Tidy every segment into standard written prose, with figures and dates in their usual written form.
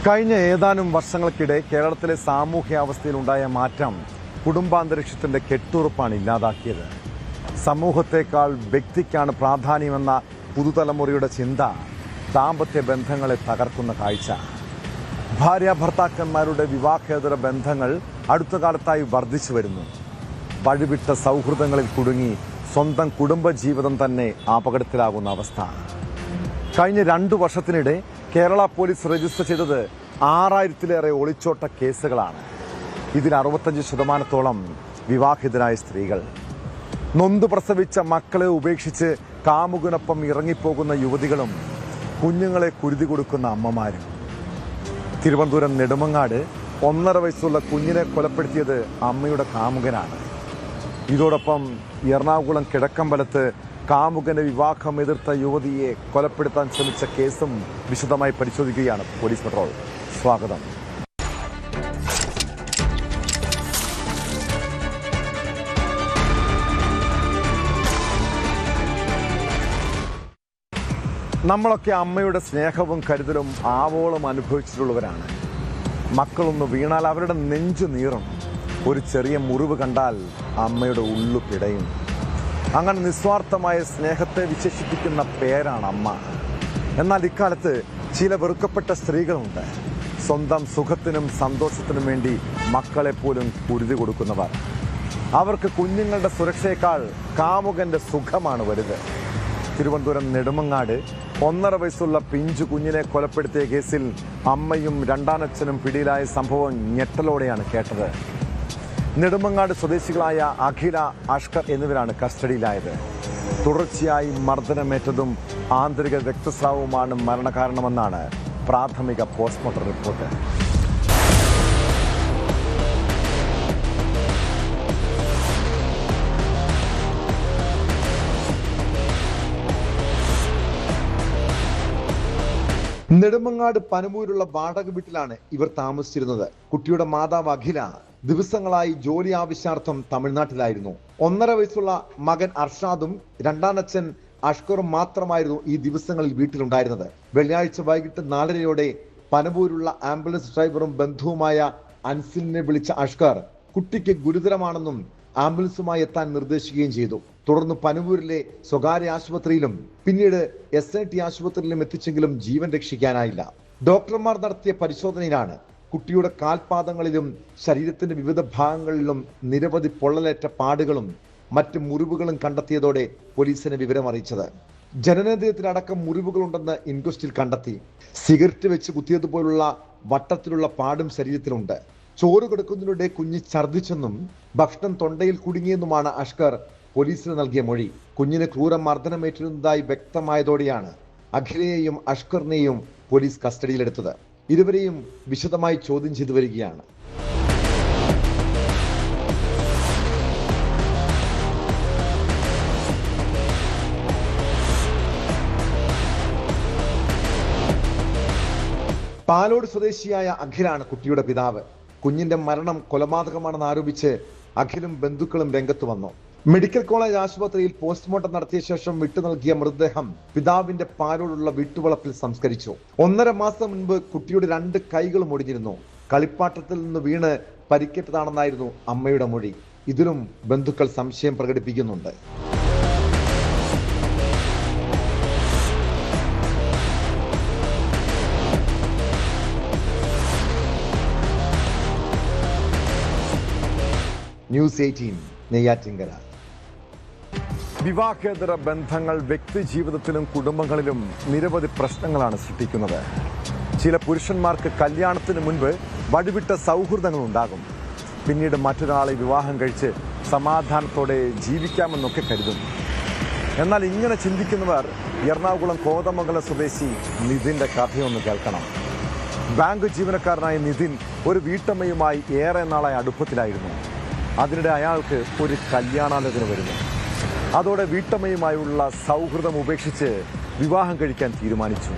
കഴിഞ്ഞ ഏതാനും വർഷങ്ങൾക്കിടെ കേരളത്തിലെ സാമൂഹ്യാവസ്ഥയിലുണ്ടായ മാറ്റം കുടുംബാന്തരീക്ഷത്തിന്റെ കെട്ടുറപ്പാണ് ഇല്ലാതാക്കിയത്. സമൂഹത്തെക്കാൾ വ്യക്തിക്കാണ് പ്രാധാന്യമെന്ന പുതുതലമുറയുടെ ചിന്ത ദാമ്പത്യ ബന്ധങ്ങളെ തകർക്കുന്ന കാഴ്ച. ഭാര്യാഭർത്താക്കന്മാരുടെ വിവാഹേതര ബന്ധങ്ങൾ അടുത്ത കാലത്തായി വർദ്ധിച്ചു വരുന്നു. വഴിവിട്ട സൗഹൃദങ്ങളിൽ കുടുങ്ങി സ്വന്തം കുടുംബജീവിതം തന്നെ അപകടത്തിലാകുന്ന അവസ്ഥ. കഴിഞ്ഞ 2 വർഷത്തിനിടെ കേരള പോലീസ് രജിസ്റ്റർ ചെയ്തത് 6000-ലേറെ ഒളിച്ചോട്ട കേസുകളാണ്. ഇതിൽ 65% വിവാഹിതരായ സ്ത്രീകൾ. നൊന്തു പ്രസവിച്ച മക്കളെ ഉപേക്ഷിച്ച് കാമുകനൊപ്പം ഇറങ്ങിപ്പോകുന്ന യുവതികളും കുഞ്ഞുങ്ങളെ കുരുതി കൊടുക്കുന്ന അമ്മമാരും. തിരുവനന്തപുരം നെടുമങ്ങാട് 1.5 വയസ്സുള്ള കുഞ്ഞിനെ കൊലപ്പെടുത്തിയത് അമ്മയുടെ കാമുകനാണ്. ഇതോടൊപ്പം എറണാകുളം കിഴക്കമ്പലത്ത് കാമുകന്റെ വിവാഹം എതിർത്ത യുവതിയെ കൊലപ്പെടുത്താൻ ശ്രമിച്ച കേസും വിശദമായി പരിശോധിക്കുകയാണ് പോലീസ് പെട്രോൾ. സ്വാഗതം. നമ്മളൊക്കെ അമ്മയുടെ സ്നേഹവും കരുതലും ആവോളം അനുഭവിച്ചിട്ടുള്ളവരാണ്. മക്കളൊന്ന് വീണാൽ അവരുടെ നെഞ്ചു നീറും. ഒരു ചെറിയ മുറിവ് കണ്ടാൽ അമ്മയുടെ ഉള്ളു പിടയും. അങ്ങനെ നിസ്വാർത്ഥമായ സ്നേഹത്തെ വിശേഷിപ്പിക്കുന്ന പേരാണ് അമ്മ. എന്നാൽ ഇക്കാലത്ത് ചില വെറുക്കപ്പെട്ട സ്ത്രീകളുണ്ട്. സ്വന്തം സുഖത്തിനും സന്തോഷത്തിനും വേണ്ടി മക്കളെ പോലും കുരുതി കൊടുക്കുന്നവർ. അവർക്ക് കുഞ്ഞുങ്ങളുടെ സുരക്ഷയേക്കാൾ കാമുകന്റെ സുഖമാണ് വലുത്. തിരുവനന്തപുരം നെടുമങ്ങാട് 1.5 വയസ്സുള്ള പിഞ്ചു കുഞ്ഞിനെ കൊലപ്പെടുത്തിയ കേസിൽ അമ്മയും രണ്ടാനച്ഛനും പിടിയിലായ സംഭവം ഞെട്ടലോടെയാണ് കേട്ടത്. നെടുമങ്ങാട് സ്വദേശികളായ അഖില, അഷ്കർ എന്നിവരാണ് കസ്റ്റഡിയിലായത്. തുടർച്ചയായി മർദ്ദനമേറ്റതും ആന്തരിക രക്തസ്രാവവുമാണ് മരണകാരണമെന്നാണ് പ്രാഥമിക പോസ്റ്റ്മോർട്ടം റിപ്പോർട്ട്. നെടുമങ്ങാട് പനമൂരുള്ള വാടക വീട്ടിലാണ് ഇവർ താമസിച്ചിരുന്നത്. കുട്ടിയുടെ മാതാവ് അഖില ദിവസങ്ങളായി ജോലി ആവശ്യാർത്ഥം തമിഴ്നാട്ടിലായിരുന്നു. 1.5 വയസ്സുള്ള മകൻ അർഷാദും രണ്ടാനച്ഛൻ അഷ്കറും മാത്രമായിരുന്നു ഈ ദിവസങ്ങളിൽ വീട്ടിലുണ്ടായിരുന്നത്. വെള്ളിയാഴ്ച വൈകിട്ട് 4:30-യോടെ പനമൂരുള്ള ആംബുലൻസ് ഡ്രൈവറും ബന്ധുവുമായ അൻസിലിനെ വിളിച്ച അഷ്കർ കുട്ടിക്ക് ഗുരുതരമാണെന്നും ആംബുലൻസുമായി എത്താൻ നിർദ്ദേശിക്കുകയും ചെയ്തു. തുടർന്ന് പനമൂരിലെ സ്വകാര്യ ആശുപത്രിയിലും പിന്നീട് SIT ആശുപത്രിയിലും എത്തിച്ചെങ്കിലും ജീവൻ രക്ഷിക്കാനായില്ല. ഡോക്ടർമാർ നടത്തിയ പരിശോധനയിലാണ് കുട്ടിയുടെ കാൽപാദങ്ങളിലും ശരീരത്തിന്റെ വിവിധ ഭാഗങ്ങളിലും നിരവധി പൊള്ളലേറ്റ പാടുകളും മറ്റ് മുറിവുകളും കണ്ടെത്തിയതോടെ പോലീസിനെ വിവരമറിയിച്ചത്. ജനനേന്ദ്രിയത്തിലടക്കം മുറിവുകളുണ്ടെന്ന് ഇൻക്വസ്റ്റിൽ കണ്ടെത്തി. സിഗരറ്റ് വെച്ച് കുത്തിയതുപോലുള്ള വട്ടത്തിലുള്ള പാടും ശരീരത്തിലുണ്ട്. ചോറ് കൊടുക്കുന്നതിലൂടെ കുഞ്ഞ് ഛർദ്ദിച്ചെന്നും ഭക്ഷണം തൊണ്ടയിൽ കുടുങ്ങിയെന്നുമാണ് അഷ്കർ പോലീസിന് നൽകിയ മൊഴി. കുഞ്ഞിന് ക്രൂര മർദ്ദനമേറ്റിരുന്നതായി വ്യക്തമായതോടെയാണ് അഖിലയെയും അഷ്കറിനെയും പോലീസ് കസ്റ്റഡിയിലെടുത്തത്. ഇരുവരെയും വിശദമായി ചോദ്യം ചെയ്തു വരികയാണ്. പാലോട് സ്വദേശിയായ അഖിലാണ് കുട്ടിയുടെ പിതാവ്. കുഞ്ഞിന്റെ മരണം കൊലപാതകമാണെന്ന് ആരോപിച്ച് അഖിലും ബന്ധുക്കളും രംഗത്ത് വന്നു. മെഡിക്കൽ കോളേജ് ആശുപത്രിയിൽ പോസ്റ്റ്മോർട്ടം നടത്തിയ ശേഷം വിട്ടു നൽകിയ മൃതദേഹം പിതാവിന്റെ പാലോടുള്ള വീട്ടുവളപ്പിൽ സംസ്കരിച്ചു. 1.5 മാസം മുൻപ് കുട്ടിയുടെ 2 കൈകളും ഒടിഞ്ഞിരുന്നു. കളിപ്പാട്ടത്തിൽ നിന്ന് വീണ് പരിക്കേറ്റതാണെന്നായിരുന്നു അമ്മയുടെ മൊഴി. ഇതിലും ബന്ധുക്കൾ സംശയം പ്രകടിപ്പിക്കുന്നുണ്ട്. ന്യൂസ് 18 നെയ്യാറ്റിൻകര. വിവാഹേതര ബന്ധങ്ങൾ വ്യക്തി ജീവിതത്തിലും കുടുംബങ്ങളിലും നിരവധി പ്രശ്നങ്ങളാണ് സൃഷ്ടിക്കുന്നത്. ചില പുരുഷന്മാർക്ക് കല്യാണത്തിന് മുൻപ് വഴിവിട്ട സൗഹൃദങ്ങൾ ഉണ്ടാകും. പിന്നീട് മറ്റൊരാളെ വിവാഹം കഴിച്ച് സമാധാനത്തോടെ ജീവിക്കാമെന്നൊക്കെ കരുതും. എന്നാൽ ഇങ്ങനെ ചിന്തിക്കുന്നവർ എറണാകുളം കോതമംഗലം സ്വദേശി നിതിന്റെ കഥയൊന്ന് കേൾക്കണം. ബാങ്ക് ജീവനക്കാരനായ നിതിൻ ഒരു വീട്ടമ്മയുമായി ഏറെ നാളായി അടുപ്പത്തിലായിരുന്നു. അതിനിടെ അയാൾക്ക് ഒരു കല്യാണാലോചന വരുന്നു. അതോടെ വീട്ടമ്മയുമായുള്ള സൗഹൃദം ഉപേക്ഷിച്ച് വിവാഹം കഴിക്കാൻ തീരുമാനിച്ചു.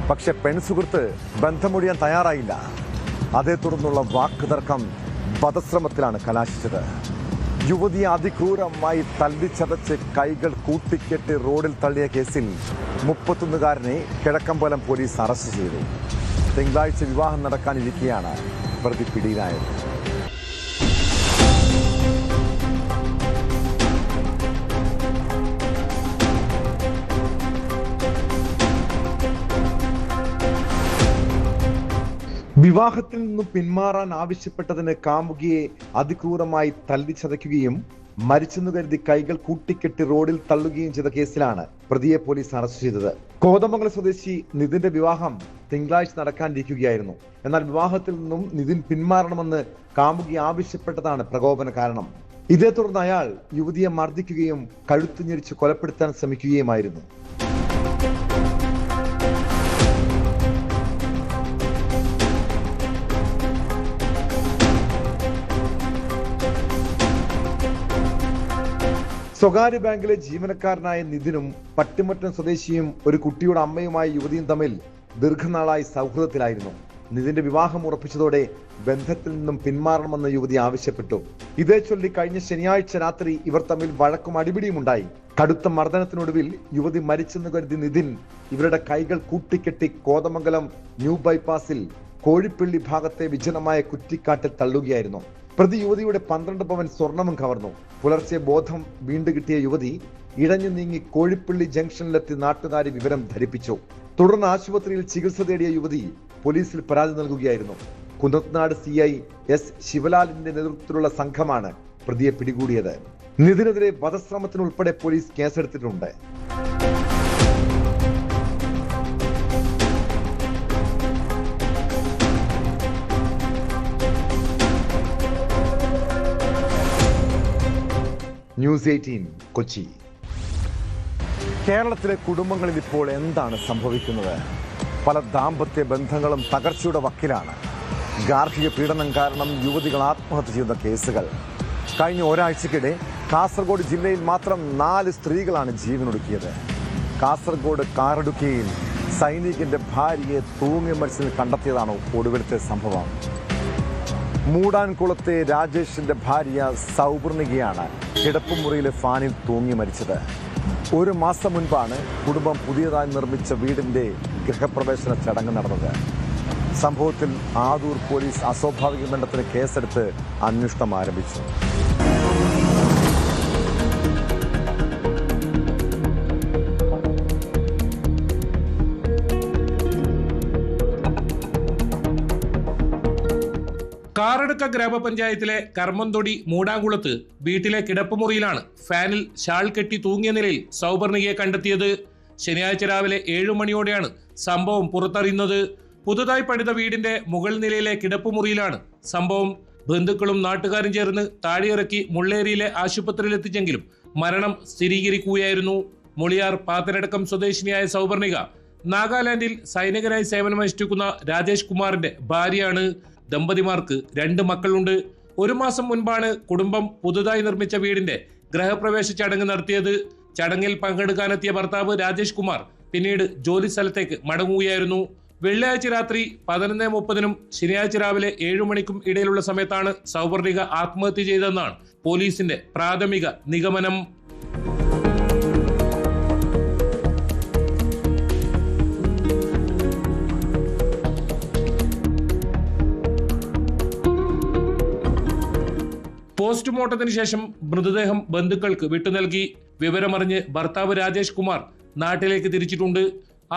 പക്ഷെ പെൺസുഹൃത്ത് ബന്ധമൊഴിയാൻ തയ്യാറായില്ല. അതേ തുടർന്നുള്ള വാക്കുതർക്കം വധശ്രമത്തിലാണ് കലാശിച്ചത്. യുവതിയെ അതിക്രൂരമായി തല്ലിച്ചതച്ച് കൈകൾ കൂട്ടിക്കെട്ടി റോഡിൽ തള്ളിയ കേസിൽ 31-കാരനെ കിഴക്കമ്പലം പോലീസ് അറസ്റ്റ് ചെയ്തു. തിങ്കളാഴ്ച വിവാഹം നടക്കാനിരിക്കെയാണ് പ്രതി പിടിയിലായത്. വിവാഹത്തിൽ നിന്നും പിന്മാറാൻ ആവശ്യപ്പെട്ടതിന് കാമുകിയെ അതിക്രൂരമായി തല്ലിച്ചതയ്ക്കുകയും മരിച്ചെന്നു കരുതി കൈകൾ കൂട്ടിക്കെട്ടി റോഡിൽ തള്ളുകയും ചെയ്ത കേസിലാണ് പ്രതിയെ പോലീസ് അറസ്റ്റ് ചെയ്തത്. കോതമംഗലം സ്വദേശി നിതിന്റെ വിവാഹം തിങ്കളാഴ്ച നടക്കാനിരിക്കുകയായിരുന്നു. എന്നാൽ വിവാഹത്തിൽ നിന്നും നിതിൻ പിന്മാറണമെന്ന് കാമുകി ആവശ്യപ്പെട്ടതാണ് പ്രകോപന കാരണം. ഇതേ തുടർന്ന് അയാൾ യുവതിയെ മർദ്ദിക്കുകയും കഴുത്ത് ഞെരിച്ച് കൊലപ്പെടുത്താൻ ശ്രമിക്കുകയുമായിരുന്നു. സ്വകാര്യ ബാങ്കിലെ ജീവനക്കാരനായ നിതിനും പട്ടിമറ്റം സ്വദേശിയും ഒരു കുട്ടിയുടെ അമ്മയുമായ യുവതിയും തമ്മിൽ ദീർഘനാളായി സൗഹൃദത്തിലായിരുന്നു. നിതിന്റെ വിവാഹം ഉറപ്പിച്ചതോടെ ബന്ധത്തിൽ നിന്നും പിന്മാറണമെന്ന് യുവതി ആവശ്യപ്പെട്ടു. ഇതേ ചൊല്ലി കഴിഞ്ഞ ശനിയാഴ്ച രാത്രി ഇവർ തമ്മിൽ വഴക്കും അടിപിടിയും ഉണ്ടായി. കടുത്ത മർദ്ദനത്തിനൊടുവിൽ യുവതി മരിച്ചെന്ന് കരുതി നിതിൻ ഇവരുടെ കൈകൾ കൂട്ടിക്കെട്ടി കോതമംഗലം ന്യൂ ബൈപ്പാസിൽ കോഴിപ്പള്ളി ഭാഗത്തെ വിജനമായ കുറ്റിക്കാട്ടിൽ തള്ളുകയായിരുന്നു. പ്രതി യുവതിയുടെ 12 പവൻ സ്വർണവും കവർന്നു. പുലർച്ചെ ബോധം വീണ്ടു കിട്ടിയ യുവതി ഇഴഞ്ഞു നീങ്ങി കോഴിപ്പള്ളി ജംഗ്ഷനിലെത്തി നാട്ടുകാരെ വിവരം ധരിപ്പിച്ചു. തുടർന്ന് ആശുപത്രിയിൽ ചികിത്സ തേടിയ യുവതി പോലീസിൽ പരാതി നൽകുകയായിരുന്നു. കുന്നത്നാട് CI S ശിവലാലിന്റെ നേതൃത്വത്തിലുള്ള സംഘമാണ് പ്രതിയെ പിടികൂടിയത്. നിതിനെതിരെ വധശ്രമത്തിനുൾപ്പെടെ പോലീസ് കേസെടുത്തിട്ടുണ്ട്. ന്യൂസ് 18 കൊച്ചി. കേരളത്തിലെ കുടുംബങ്ങളിൽ ഇപ്പോൾ എന്താണ് സംഭവിക്കുന്നത്? പല ദാമ്പത്യ ബന്ധങ്ങളും തകർച്ചയുടെ വക്കിലാണ്. ഗാർഹിക പീഡനം കാരണം യുവതികൾ ആത്മഹത്യ ചെയ്യുന്ന കേസുകൾ. കഴിഞ്ഞ ഒരാഴ്ചക്കിടെ കാസർഗോഡ് ജില്ലയിൽ മാത്രം 4 സ്ത്രീകളാണ് ജീവനൊടുക്കിയത്. കാസർഗോഡ് കാറടുക്കിയിൽ സൈനികന്റെ ഭാര്യയെ തൂങ്ങി മരിച്ചതിൽ കണ്ടെത്തിയതാണ് ഒടുവിലത്തെ സംഭവം. മൂടാൻകുളത്തെ രാജേഷിന്റെ ഭാര്യ സൗപർണികയാണ് കിടപ്പുമുറിയിലെ ഫാനിൽ തൂങ്ങി മരിച്ചത്. 1 മാസം മുൻപാണ് കുടുംബം പുതിയതായി നിർമ്മിച്ച വീടിന്റെ ഗൃഹപ്രവേശന ചടങ്ങ് നടന്നത്. സംഭവത്തിൽ ആദൂർ പോലീസ് അസ്വാഭാവിക ബന്ധത്തിന് കേസെടുത്ത് അന്വേഷണം ആരംഭിച്ചു. കാറടുക്ക ഗ്രാമപഞ്ചായത്തിലെ കർമ്മന്തൊടി മൂടാംകുളത്ത് വീട്ടിലെ കിടപ്പുമുറിയിലാണ് ഫാനിൽ ഷാൾ കെട്ടി തൂങ്ങിയ നിലയിൽ സൗപർണികയെ കണ്ടെത്തിയത്. ശനിയാഴ്ച രാവിലെ 7 മണിയോടെയാണ് സംഭവം പുറത്തറിയുന്നത്. പുതുതായി പണിത വീടിന്റെ മുകൾ നിലയിലെ കിടപ്പുമുറിയിലാണ് സംഭവം. ബന്ധുക്കളും നാട്ടുകാരും ചേർന്ന് താഴെയിറക്കി മുള്ളേരിയിലെ ആശുപത്രിയിൽ എത്തിച്ചെങ്കിലും മരണം സ്ഥിരീകരിക്കുകയായിരുന്നു. മുളിയാർ പാത്തനടക്കം സ്വദേശിനിയായ സൗപർണിക നാഗാലാൻഡിൽ സൈനികനായി സേവനമനുഷ്ഠിക്കുന്ന രാജേഷ് കുമാറിന്റെ ഭാര്യയാണ്. ദമ്പതിമാർക്ക് 2 മക്കളുണ്ട്. 1 മാസം മുൻപാണ് കുടുംബം പുതുതായി നിർമ്മിച്ച വീടിന്റെ ഗൃഹപ്രവേശ ചടങ്ങ് നടത്തിയത്. ചടങ്ങിൽ പങ്കെടുക്കാനെത്തിയ ഭർത്താവ് രാജേഷ് കുമാർ പിന്നീട് ജോലി സ്ഥലത്തേക്ക് മടങ്ങുകയായിരുന്നു. വെള്ളിയാഴ്ച രാത്രി 11:30 ശനിയാഴ്ച രാവിലെ 7 മണിക്കും ഇടയിലുള്ള സമയത്താണ് സൗപർണിക ആത്മഹത്യ ചെയ്തതെന്നാണ് പോലീസിന്റെ പ്രാഥമിക നിഗമനം. പോസ്റ്റ്മോർട്ടത്തിന് ശേഷം മൃതദേഹം ബന്ധുക്കൾക്ക് വിട്ടുനൽകി. വിവരമറിഞ്ഞ് ഭർത്താവ് രാജേഷ് കുമാർ നാട്ടിലേക്ക് തിരിച്ചിട്ടുണ്ട്.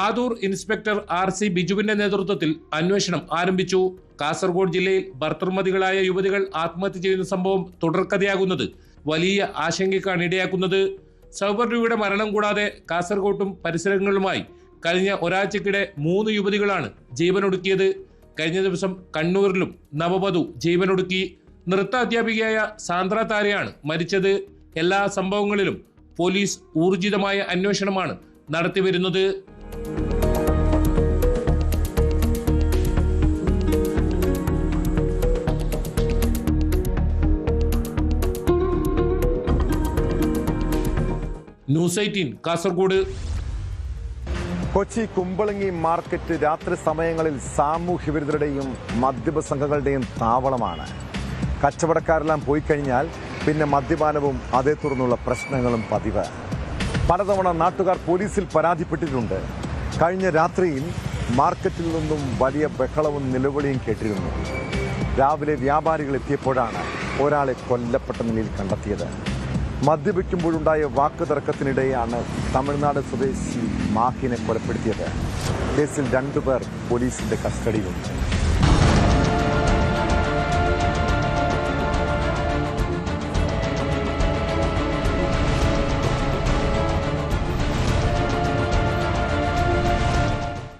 ആദൂർ ഇൻസ്പെക്ടർ RC ബിജുവിന്റെ നേതൃത്വത്തിൽ അന്വേഷണം ആരംഭിച്ചു. കാസർഗോഡ് ജില്ലയിൽ ഭർത്തൃമതികളായ യുവതികൾ ആത്മഹത്യ ചെയ്യുന്ന സംഭവം തുടർക്കഥയാകുന്നത് വലിയ ആശങ്കയ്ക്കാണ് ഇടയാക്കുന്നത്. സൗപർണികയുടെ മരണം കൂടാതെ കാസർഗോട്ടും പരിസരങ്ങളിലുമായി കഴിഞ്ഞ ഒരാഴ്ചക്കിടെ 3 യുവതികളാണ് ജീവനൊടുക്കിയത്. കഴിഞ്ഞ ദിവസം കണ്ണൂരിലും നവവധു ജീവനൊടുക്കി. നൃത്ത അധ്യാപികയായ സാന്ദ്ര താരയാണ് മരിച്ചത്. എല്ലാ സംഭവങ്ങളിലും പോലീസ് ഊർജിതമായ അന്വേഷണമാണ് നടത്തിവരുന്നത്. ന്യൂസ് 18 കാസർഗോഡ്. കൊച്ചി കുമ്പളങ്ങി മാർക്കറ്റ് രാത്രി സമയങ്ങളിൽ സാമൂഹ്യ വിരുദ്ധരുടെയും മദ്യപ സംഘങ്ങളുടെയും താവളമാണ്. കച്ചവടക്കാരെല്ലാം പോയി കഴിഞ്ഞാൽ പിന്നെ മദ്യപാനവും അതേ തുടർന്നുള്ള പ്രശ്നങ്ങളും പതിവ്. പലതവണ നാട്ടുകാർ പോലീസിൽ പരാതിപ്പെട്ടിട്ടുണ്ട്. കഴിഞ്ഞ രാത്രിയിൽ മാർക്കറ്റിൽ നിന്നും വലിയ ബഹളവും നിലവിളിയും കേട്ടിരുന്നു. രാവിലെ വ്യാപാരികൾ എത്തിയപ്പോഴാണ് ഒരാളെ കൊല്ലപ്പെട്ട നിലയിൽ കണ്ടെത്തിയത്. മദ്യപിക്കുമ്പോഴുണ്ടായ വാക്കുതർക്കത്തിനിടെയാണ് തമിഴ്നാട് സ്വദേശി മാഹിനെ കൊലപ്പെടുത്തിയത്. കേസിൽ 2 പേർ പോലീസിന്റെ കസ്റ്റഡിയിലുണ്ട്.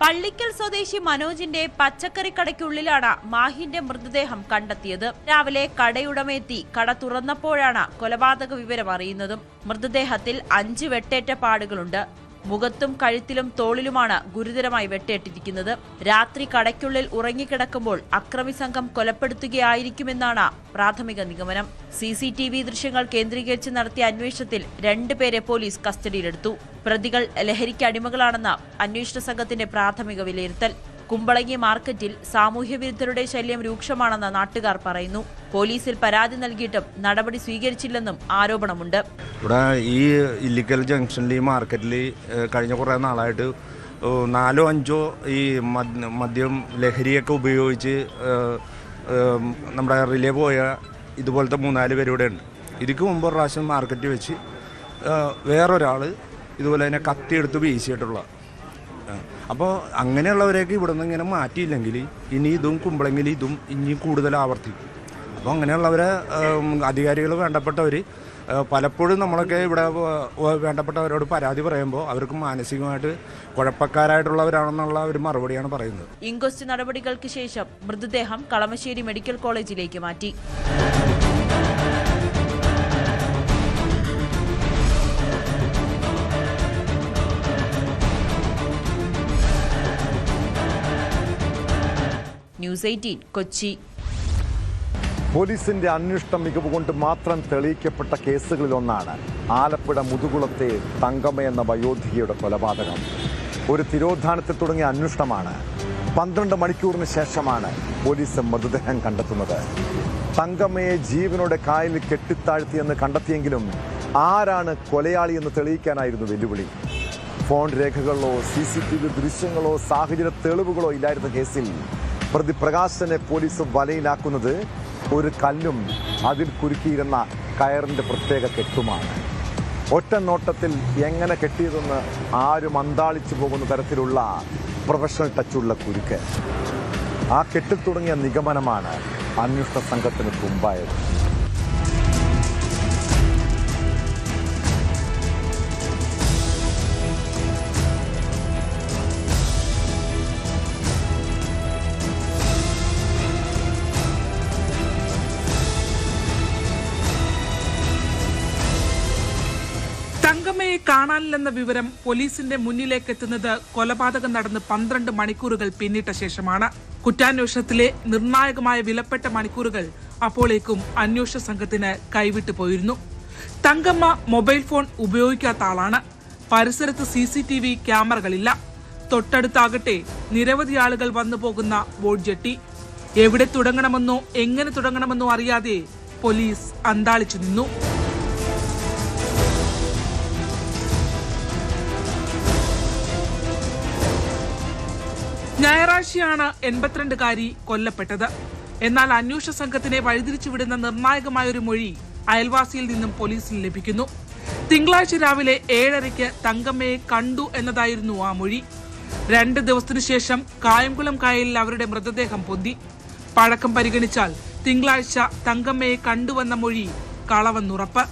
പള്ളിക്കൽ സ്വദേശി മനോജിന്റെ പച്ചക്കറി കടയ്ക്കുള്ളിലാണ് മാഹിന്റെ മൃതദേഹം കണ്ടെത്തിയത്. രാവിലെ കടയുടമയെത്തി കട തുറന്നപ്പോഴാണ് കൊലപാതക വിവരം അറിയുന്നതും. മൃതദേഹത്തിൽ 5 വെട്ടേറ്റ പാടുകളുണ്ട്. മുഖത്തും കഴുത്തിലും തോളിലുമാണ് ഗുരുതരമായി വെട്ടേറ്റിരിക്കുന്നത്. രാത്രി കടയ്ക്കുള്ളിൽ ഉറങ്ങിക്കിടക്കുമ്പോൾ അക്രമി സംഘം കൊലപ്പെടുത്തുകയായിരിക്കുമെന്നാണ് പ്രാഥമിക നിഗമനം. CCTV ദൃശ്യങ്ങൾ കേന്ദ്രീകരിച്ച് നടത്തിയ അന്വേഷണത്തിൽ 2 പേരെ പോലീസ് കസ്റ്റഡിയിലെടുത്തു. പ്രതികൾ ലഹരിക്ക് അടിമകളാണെന്ന അന്വേഷണ സംഘത്തിന്റെ പ്രാഥമിക വിലയിരുത്തൽ. കുമ്പളങ്ങി മാർക്കറ്റിൽ സാമൂഹ്യവിരുദ്ധരുടെ ശല്യം രൂക്ഷമാണെന്ന് നാട്ടുകാർ പറയുന്നു. പോലീസിൽ പരാതി നൽകിയിട്ടും നടപടി സ്വീകരിച്ചില്ലെന്നും ആരോപണമുണ്ട്. ഇവിടെ ഈ ഇല്ലിക്കൽ ജംഗ്ഷനിൽ ഈ മാർക്കറ്റിൽ കഴിഞ്ഞ കുറേ നാളായിട്ട് 4-5 ഈ മദ്യം ലഹരിയൊക്കെ ഉപയോഗിച്ച് നമ്മുടെ റിലേ പോയ ഇതുപോലത്തെ 3-4 പേരിവിടെ ഉണ്ട്. ഇതിക്ക് മുമ്പ് ഒരു പ്രാവശ്യം മാർക്കറ്റിൽ വെച്ച് വേറൊരാൾ ഇതുപോലെ തന്നെ കത്തിയെടുത്ത് വീശിയിട്ടുള്ള. അപ്പോൾ അങ്ങനെയുള്ളവരെയൊക്കെ ഇവിടെ നിന്ന് ഇങ്ങനെ മാറ്റിയില്ലെങ്കിൽ ഇനി ഇതും കുമ്പളെങ്കിൽ ഇതും ഇനി കൂടുതൽ ആവർത്തിക്കും. അപ്പോൾ അങ്ങനെയുള്ളവരെ അധികാരികൾ വേണ്ടപ്പെട്ടവർ പലപ്പോഴും നമ്മളൊക്കെ ഇവിടെ വേണ്ടപ്പെട്ടവരോട് പരാതി പറയുമ്പോൾ അവർക്ക് മാനസികമായിട്ട് കുഴപ്പക്കാരായിട്ടുള്ളവരാണെന്നുള്ള ഒരു മറുപടിയാണ് പറയുന്നത്. ഇൻക്വസ്റ്റ് നടപടികൾക്ക് ശേഷം മൃതദേഹം കളമശ്ശേരി മെഡിക്കൽ കോളേജിലേക്ക് മാറ്റി. ന്യൂസ് 18 കൊച്ചി. പോലീസിന്റെ അന്വേഷണ മികവ് കൊണ്ട് മാത്രം തെളിയിക്കപ്പെട്ട കേസുകളിലൊന്നാണ് ആലപ്പുഴ മുതുകുളത്തെ തങ്കമ്മ എന്ന വയോധികയുടെ കൊലപാതകം. ഒരു തിരോധാനത്തിൽ തുടങ്ങിയ അന്വേഷണമാണ്. 12 മണിക്കൂറിന് ശേഷമാണ് പോലീസ് മൃതദേഹം കണ്ടെത്തുന്നത്. തങ്കമ്മയെ ജീവനോടെ കായലിൽ കെട്ടിത്താഴ്ത്തിയെന്ന് കണ്ടെത്തിയെങ്കിലും ആരാണ് കൊലയാളി എന്ന് തെളിയിക്കാനായിരുന്നു വെല്ലുവിളി. ഫോൺ രേഖകളോ CCTV ദൃശ്യങ്ങളോ സാഹചര്യ തെളിവുകളോ ഇല്ലായിരുന്ന കേസിൽ പ്രതി പ്രകാശനെ പോലീസ് വലയിലാക്കുന്നത് ഒരു കല്ലും അതിൽ കുരുക്കിയിരുന്ന കയറിന്റെ പ്രത്യേക കെട്ടുമാണ്. ഒറ്റ നോട്ടത്തിൽ എങ്ങനെ കെട്ടിയതെന്ന് ആരും അന്താളിച്ചു പോകുന്ന തരത്തിലുള്ള പ്രൊഫഷണൽ ടച്ചുള്ള കുരുക്ക്. ആ കെട്ടിൽ തുടങ്ങിയ നിഗമനമാണ് അന്വേഷണ സംഘത്തിന് തുമ്പായത്. തങ്കമ്മയെ കാണാനില്ലെന്ന വിവരം പോലീസിന്റെ മുന്നിലേക്ക് എത്തുന്നത് കൊലപാതകം നടന്ന് 12 മണിക്കൂറുകൾ പിന്നിട്ട ശേഷമാണ്. കുറ്റാന്വേഷണത്തിലെ നിർണായകമായ വിലപ്പെട്ട മണിക്കൂറുകൾ അപ്പോഴേക്കും അന്വേഷണ സംഘത്തിന് കൈവിട്ടു പോയിരുന്നു. തങ്കമ്മ മൊബൈൽ ഫോൺ ഉപയോഗിക്കാത്ത ആളാണ്. പരിസരത്ത് CCTV ക്യാമറകളില്ല. തൊട്ടടുത്താകട്ടെ നിരവധി ആളുകൾ വന്നു പോകുന്ന ബോട്ട് ജെട്ടി. എവിടെ തുടങ്ങണമെന്നോ എങ്ങനെ തുടങ്ങണമെന്നോ അറിയാതെ പോലീസ് അന്താളിച്ചു നിന്നു. ഞായറാഴ്ചയാണ് 82-കാരി കൊല്ലപ്പെട്ടത്. എന്നാൽ അന്വേഷണ സംഘത്തിനെ വഴിതിരിച്ചുവിടുന്ന നിർണായകമായൊരു മൊഴി അയൽവാസിയിൽ നിന്നും പോലീസിന് ലഭിക്കുന്നു. തിങ്കളാഴ്ച രാവിലെ 7:30 തങ്കമ്മയെ കണ്ടു എന്നതായിരുന്നു ആ മൊഴി. 2 ദിവസത്തിനു ശേഷം കായംകുളം കായലിൽ അവരുടെ മൃതദേഹം പൊന്തി. പഴക്കം പരിഗണിച്ചാൽ തിങ്കളാഴ്ച തങ്കമ്മയെ കണ്ടുവന്ന മൊഴി കളവെന്നുറപ്പ്.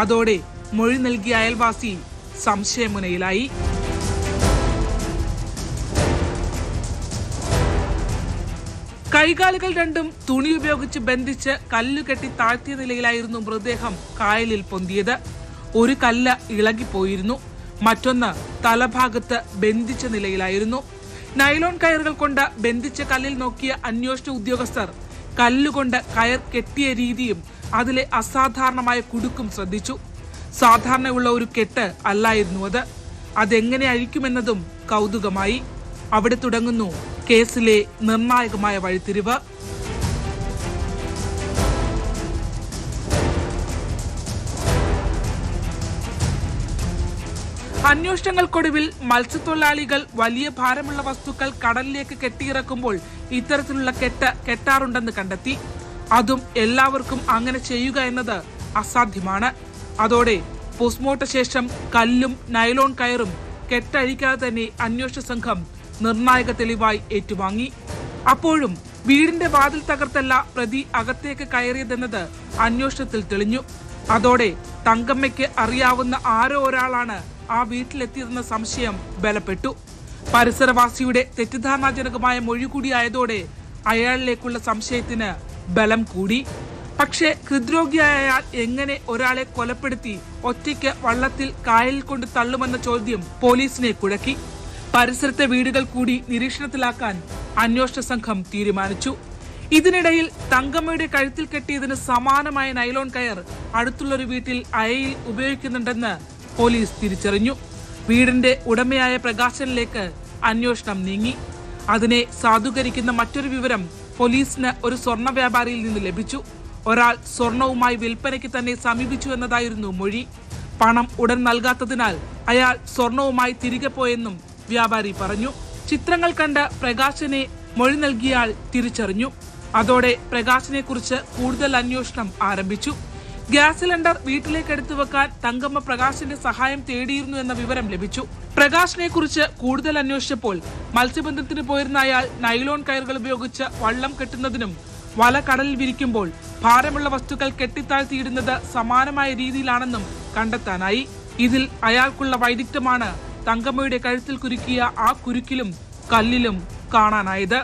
അതോടെ മൊഴി നൽകിയ അയൽവാസി സംശയമുനയിലായി. കൈകാലുകൾ രണ്ടും തുണി ഉപയോഗിച്ച് ബന്ധിച്ച് കല്ലുകെട്ടി താഴ്ത്തിയ നിലയിലായിരുന്നു മൃതദേഹം കായലിൽ പൊന്തിയത്. ഒരു കല്ല് ഇളകിപ്പോയിരുന്നു, മറ്റൊന്ന് തലഭാഗത്ത് ബന്ധിച്ച നിലയിലായിരുന്നു. നൈലോൺ കയറുകൾ കൊണ്ട് ബന്ധിച്ച കല്ലിൽ നോക്കിയ അന്വേഷണ ഉദ്യോഗസ്ഥർ കല്ലുകൊണ്ട് കയർ കെട്ടിയ രീതിയും അതിലെ അസാധാരണമായ കുടുക്കും ശ്രദ്ധിച്ചു. സാധാരണയുള്ള ഒരു കെട്ട് അല്ലായിരുന്നു അത്. അതെങ്ങനെ അഴിക്കുമെന്നതും കൗതുകമായി. അവിടെ തുടങ്ങുന്നു കേസിലെ നിർണായകമായ വഴിത്തിരിവ്. അന്വേഷണങ്ങൾക്കൊടുവിൽ മത്സ്യത്തൊഴിലാളികൾ വലിയ ഭാരമുള്ള വസ്തുക്കൾ കടലിലേക്ക് കെട്ടിയിറക്കുമ്പോൾ ഇത്തരത്തിലുള്ള കെട്ടാറുണ്ടെന്ന് കണ്ടെത്തി. അതും എല്ലാവർക്കും അങ്ങനെ ചെയ്യുക എന്നത് അസാധ്യമാണ്. അതോടെ പോസ്റ്റ്മോർട്ട ശേഷം കല്ലും നൈലോൺ കയറും കെട്ടഴിക്കാതെ തന്നെ അന്വേഷണ സംഘം നിർണായക തെളിവായി ഏറ്റുവാങ്ങി. അപ്പോഴും വീടിന്റെ വാതിൽ തകർത്തല്ല പ്രതി അകത്തേക്ക് കയറിയതെന്നത് അന്വേഷണത്തിൽ തെളിഞ്ഞു. അതോടെ തങ്കമ്മയ്ക്ക് അറിയാവുന്ന ആരോ ഒരാളാണ് ആ വീട്ടിലെത്തിയതെന്ന സംശയം ബലപ്പെട്ടു. പരിസരവാസിയുടെ തെറ്റിദ്ധാരണാജനകമായ മൊഴി കൂടിയായതോടെ അയാളിലേക്കുള്ള സംശയത്തിന് ബലം കൂടി. പക്ഷേ ഹൃദ്രോഗിയായ അയാൾ എങ്ങനെ ഒരാളെ കൊലപ്പെടുത്തി ഒറ്റയ്ക്ക് വള്ളത്തിൽ കായലിൽ കൊണ്ട് തള്ളുമെന്ന ചോദ്യം പോലീസിനെ കുഴക്കി. പരിസരത്തെ വീടുകൾ കൂടി നിരീക്ഷണത്തിലാക്കാൻ അന്വേഷണ സംഘം തീരുമാനിച്ചു. ഇതിനിടയിൽ തങ്കമ്മയുടെ കഴുത്തിൽ കെട്ടിയതിന് സമാനമായ നൈലോൺ കയർ അടുത്തുള്ളൊരു വീട്ടിൽ അയയിൽ ഉപയോഗിക്കുന്നുണ്ടെന്ന് പോലീസ് തിരിച്ചറിഞ്ഞു. വീടിന്റെ ഉടമയായ പ്രകാശനിലേക്ക് അന്വേഷണം നീങ്ങി. അതിനെ സാധൂകരിക്കുന്ന മറ്റൊരു വിവരം പോലീസിന് ഒരു സ്വർണ്ണ വ്യാപാരിയിൽ നിന്ന് ലഭിച്ചു. ഒരാൾ സ്വർണവുമായി വിൽപ്പനയ്ക്ക് തന്നെ സമീപിച്ചു എന്നതായിരുന്നു മൊഴി. പണം ഉടൻ നൽകാത്തതിനാൽ അയാൾ സ്വർണവുമായി തിരികെ പോയെന്നും വ്യാപാരി പറഞ്ഞു. ചിത്രങ്ങൾ കണ്ട് പ്രകാശനെ മൊഴി നൽകിയയാൾ തിരിച്ചറിഞ്ഞു. അതോടെ പ്രകാശനെ കുറിച്ച് കൂടുതൽ അന്വേഷണം ആരംഭിച്ചു. ഗ്യാസ് സിലിണ്ടർ വീട്ടിലേക്ക് എടുത്തു വെക്കാൻ തങ്കമ്മ പ്രകാശിന്റെ സഹായം തേടിയിരുന്നു എന്ന വിവരം ലഭിച്ചു. പ്രകാശിനെ കുറിച്ച് കൂടുതൽ അന്വേഷിച്ചപ്പോൾ മത്സ്യബന്ധനത്തിന് പോയിരുന്ന അയാൾ നൈലോൺ കയറുകൾ ഉപയോഗിച്ച് വള്ളം കെട്ടുന്നതിനും വല കടലിൽ വിരിക്കുമ്പോൾ ഭാരമുള്ള വസ്തുക്കൾ കെട്ടിത്താഴ്ത്തിയിടുന്നത് സമാനമായ രീതിയിലാണെന്നും കണ്ടെത്താനായി. ഇതിൽ അയാൾക്കുള്ള വൈദഗ്ധ്യമാണ് തങ്കമ്മയുടെ കഴുത്തിൽ കുരുക്കിയ ആ കുരുക്കിലും കല്ലിലും കാണാനായത്.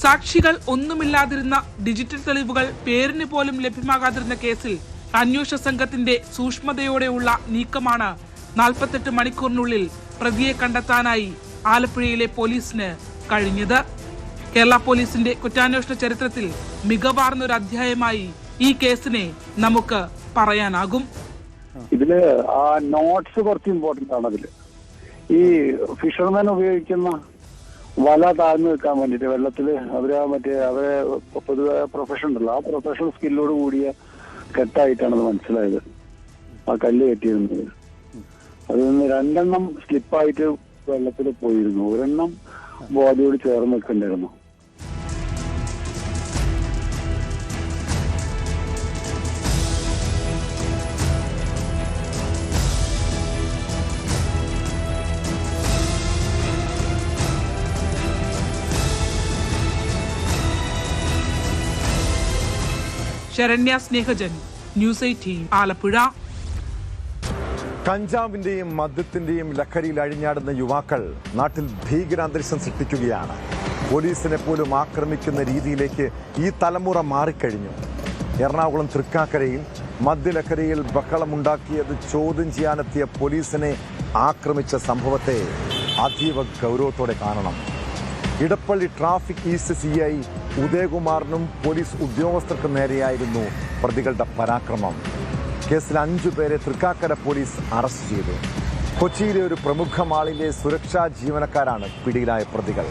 സാക്ഷികൾ ഒന്നുമില്ലാതിരുന്ന ഡിജിറ്റൽ തെളിവുകൾ പേരിന് പോലും ലഭ്യമാകാതിരുന്ന കേസിൽ അന്വേഷണ സംഘത്തിന്റെ സൂക്ഷ്മതയോടെയുള്ള നീക്കമാണ് 48 മണിക്കൂറിനുള്ളിൽ പ്രതിയെ കണ്ടെത്താനായി ആലപ്പുഴയിലെ പോലീസിന് കഴിഞ്ഞത്. കേരള പോലീസിന്റെ കുറ്റാന്വേഷണ ചരിത്രത്തിൽ മികവാർന്നൊരു അധ്യായമായി ഈ കേസിനെ നമുക്ക് പറയാനാകും. ഇതില് ആ നോട്ട്സ് കുറച്ച് ഇമ്പോർട്ടന്റ് ആണ്. അതില് ഈ ഫിഷർമാൻ ഉപയോഗിക്കുന്ന വല താഴ്ന്നു വെക്കാൻ വേണ്ടിട്ട് വെള്ളത്തില് അവരെ പൊതുവെ പ്രൊഫഷൻ ഉണ്ടല്ലോ, ആ പ്രൊഫഷണൽ സ്കില്ലോട് കൂടിയ കെട്ടായിട്ടാണത് മനസ്സിലായത്. ആ കല്ല് കെട്ടിയിരുന്നത് അതിൽ നിന്ന് 2 എണ്ണം സ്ലിപ്പായിട്ട് വെള്ളത്തിൽ പോയിരുന്നു, 1 എണ്ണം ബോഡിയോട് ചേർന്ന് നിൽക്കണ്ടായിരുന്നു. ശരണ്യ സ്നേഹജൻ, ന്യൂസ് 18 ആലപ്പുഴ. കഞ്ചാവിന്റെയും മദ്യത്തിന്റെയും ലഹരിയിൽ അഴിഞ്ഞാടുന്ന യുവാക്കൾ നാട്ടിൽ ഭീകരാന്തരീക്ഷം സൃഷ്ടിക്കുകയാണ്. പോലീസിനെ പോലും ആക്രമിക്കുന്ന രീതിയിലേക്ക് ഈ തലമുറ മാറിക്കഴിഞ്ഞു. എറണാകുളം തൃക്കാക്കരയിൽ മദ്യലഹരിയിൽ ബഹളമുണ്ടാക്കിയത് ചോദ്യം ചെയ്യാനെത്തിയ പോലീസിനെ ആക്രമിച്ച സംഭവത്തെ അതീവ ഗൗരവത്തോടെ കാണണം. ഇടപ്പള്ളി ട്രാഫിക് ഈസ്റ്റ് CI ഉദയകുമാറിനും പോലീസ് ഉദ്യോഗസ്ഥർക്കും നേരെയായിരുന്നു പ്രതികളുടെ പരാക്രമം. കേസിൽ 5 പേരെ തൃക്കാക്കര പോലീസ് അറസ്റ്റ് ചെയ്തു. കൊച്ചിയിലെ ഒരു പ്രമുഖ മാളിലെ സുരക്ഷാ ജീവനക്കാരാണ് പിടിയിലായ പ്രതികൾ.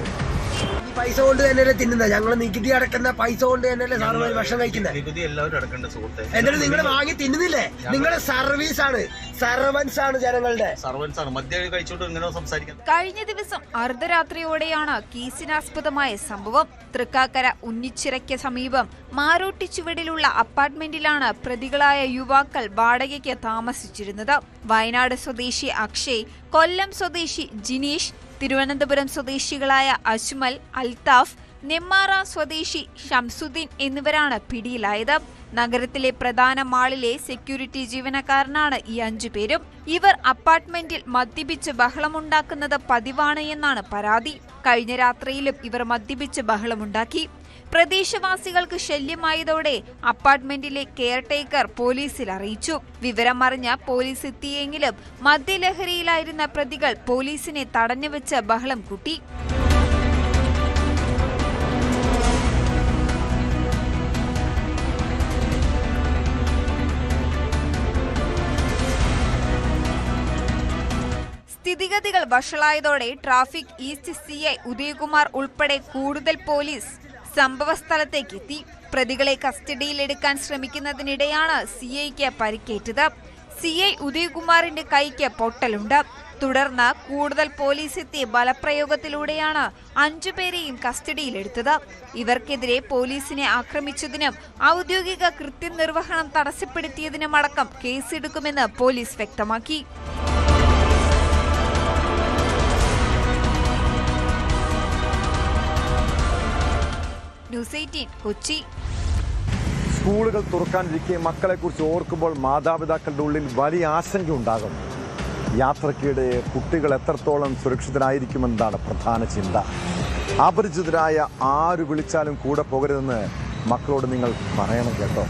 പൈസ കൊണ്ട് തന്നെയല്ലേ തിന്നുന്നത്? ഞങ്ങൾ നികുതി അടക്കുന്ന പൈസ കൊണ്ട് തന്നെയല്ലേ സാറുമാർ ഭക്ഷണം കഴിക്കുന്നത്? നികുതി എല്ലാവരും അടക്കേണ്ട സുഹൃത്തെ. എന്നിട്ട് നിങ്ങൾ വാങ്ങി തിന്നുന്നില്ലേ? നിങ്ങളുടെ സർവീസ് ആണ്, സർവൻസ് ആണ്, ജനങ്ങളുടെ സർവൻസ് ആണ്. മദ്യം കഴിച്ചോണ്ട് ഇങ്ങനെ സംസാരിക്കുന്നത്. കഴിഞ്ഞ ദിവസം അർദ്ധരാത്രിയോടെയാണ് കേസിനാസ്പദമായ സംഭവം. തൃക്കാക്കര ഉന്നിച്ചിറയ്ക്ക് സമീപം മാരോട്ടി ചുവടിലുള്ള അപ്പാർട്ട്മെന്റിലാണ് പ്രതികളായ യുവാക്കൾ വാടകയ്ക്ക് താമസിച്ചിരുന്നത്. വയനാട് സ്വദേശി അക്ഷയ്, കൊല്ലം സ്വദേശി ജിനീഷ്, തിരുവനന്തപുരം സ്വദേശികളായ അജ്മൽ, അൽതാഫ്, നെമ്മാറ സ്വദേശി ഷംസുദ്ദീൻ എന്നിവരാണ് പിടിയിലായത്. നഗരത്തിലെ പ്രധാന മാളിലെ സെക്യൂരിറ്റി ജീവനക്കാരനാണ് ഈ 5 പേരും. ഇവർ അപ്പാർട്ട്മെന്റിൽ മദ്യപിച്ച് ബഹളമുണ്ടാക്കുന്നത് പതിവാണ് എന്നാണ് പരാതി. കഴിഞ്ഞ രാത്രിയിലും ഇവർ മദ്യപിച്ച് ബഹളമുണ്ടാക്കി. പ്രദേശവാസികൾക്ക് ശല്യമായതോടെ അപ്പാർട്ട്മെന്റിലെ കെയർടേക്കർ പോലീസിൽ അറിയിച്ചു. വിവരമറിഞ്ഞ പോലീസ് എത്തിയെങ്കിലും മദ്യലഹരിയിലായിരുന്ന പ്രതികൾ പോലീസിനെ തടഞ്ഞുവെച്ച് ബഹളം കൂട്ടി. സ്ഥിതിഗതികൾ വഷളായതോടെ ട്രാഫിക് ഈസ്റ്റ് CI ഉദയകുമാർ ഉൾപ്പെടെ കൂടുതൽ പോലീസ് സംഭവസ്ഥലത്തേക്ക് എത്തി. പ്രതികളെ കസ്റ്റഡിയിലെടുക്കാൻ ശ്രമിക്കുന്നതിനിടെയാണ് CIക്ക് പരിക്കേറ്റത്. CI ഉദയകുമാറിന്റെ കൈക്ക് പൊട്ടലുണ്ട്. തുടർന്ന് കൂടുതൽ പോലീസ് എത്തി ബലപ്രയോഗത്തിലൂടെയാണ് 5 പേരെയും കസ്റ്റഡിയിലെടുത്തത്. ഇവർക്കെതിരെ പോലീസിനെ ആക്രമിച്ചതിനും ഔദ്യോഗിക കൃത്യനിർവഹണം തടസ്സപ്പെടുത്തിയതിനുമടക്കം കേസെടുക്കുമെന്ന് പോലീസ് വ്യക്തമാക്കി. ന്യൂസ് 18 കൊച്ചി. സ്കൂളുകൾ തുറക്കാനിരിക്കെ മക്കളെക്കുറിച്ച് ഓർക്കുമ്പോൾ മാതാപിതാക്കളുടെ ഉള്ളിൽ വലിയ ആശങ്കയുണ്ടാകും. യാത്രയ്ക്കിടെ കുട്ടികൾ എത്രത്തോളം സുരക്ഷിതരായിരിക്കുമെന്നതാണ് പ്രധാന ചിന്ത. അപരിചിതരായ ആര് വിളിച്ചാലും കൂടെ പോകരുതെന്ന് മക്കളോട് നിങ്ങൾ പറയണം കേട്ടോ.